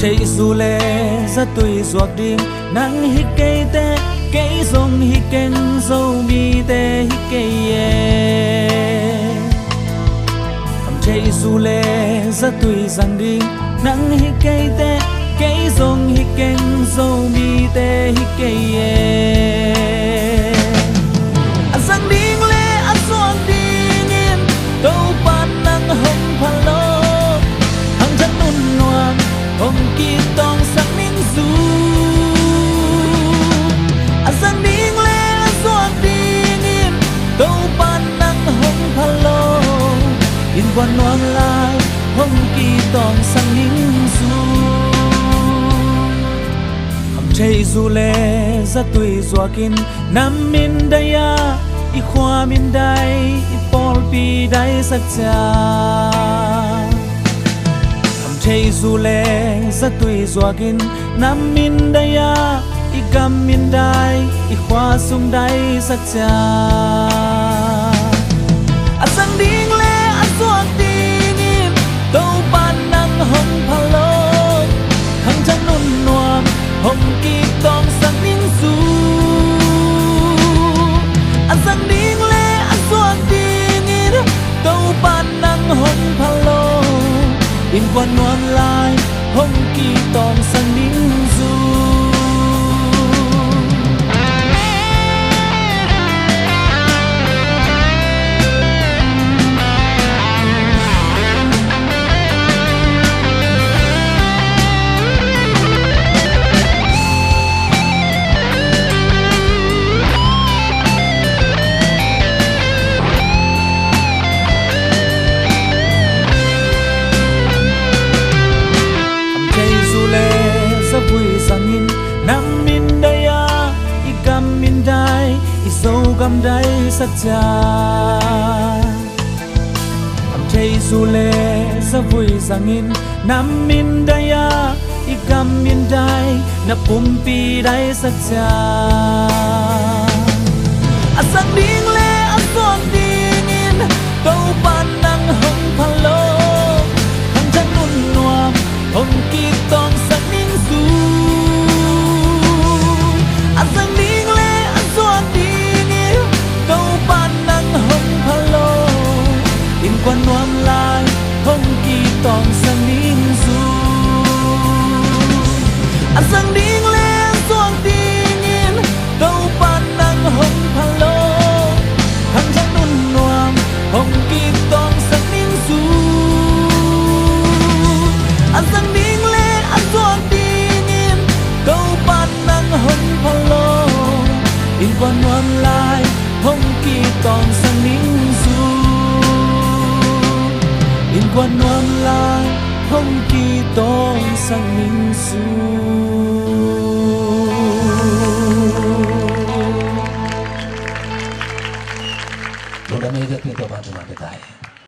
chạy dù lệ ra tùy ruột điên nắng hít cây tê cây rong hít keng dâu mi tê hít cây chạy dù lệ ra tùy rằng điên nắng hít cây tê cây rong hít keng dâu mi tê hít cây rằng điên lệ ăn xuân điên yên câu pan nắng hồng pha lô hàng chân nôn noang hồng kỳ tông sang minh du rằng điên lệ ăn xuân điên yên câu pan nắng hồng pha lô in quan noang lai hồng kỳ tông sang minh du chạy dù lệ ra tùy joaquin nam min daya i khoa min dai i pol pi dai sak cha chạy dù lệ ra tùy joaquin nam min daya i gam min dai i khoa sung dai sak cha asang ding le aswak ding im to pan nang hong phalo hang chan nun nuam hồng kỳ tông sang minh du anh sang điên lệ anh xuân điên in câu pan nắng hồng phalo in quan noan lai hồng kỳ tông sang minh du vui sang in nam min daya i gam min dai i so gam dai sak cha am chei su le sa vui sang in nam min daya i gam min dai na pum pi dai sak cha asang ding le asong ding in câu pan nang hong phalo hang chan nun nuam hong ki tong sang asang ding le aswak ding yêu câu pan nang hồng phalo in quan noam lai hồng kỳ tong sang minh du asang ding le aswak ding in câu pan nang hồng phalo hang chan nun noam hồng kỳ tong sang minh du asang ding le aswak ding in câu pan nang hồng phalo in quan noam lai hồng kỳ tong sang minh du in quan noam lai hồng kỳ tong sang minh du Lo da me da pinto bantu na ketai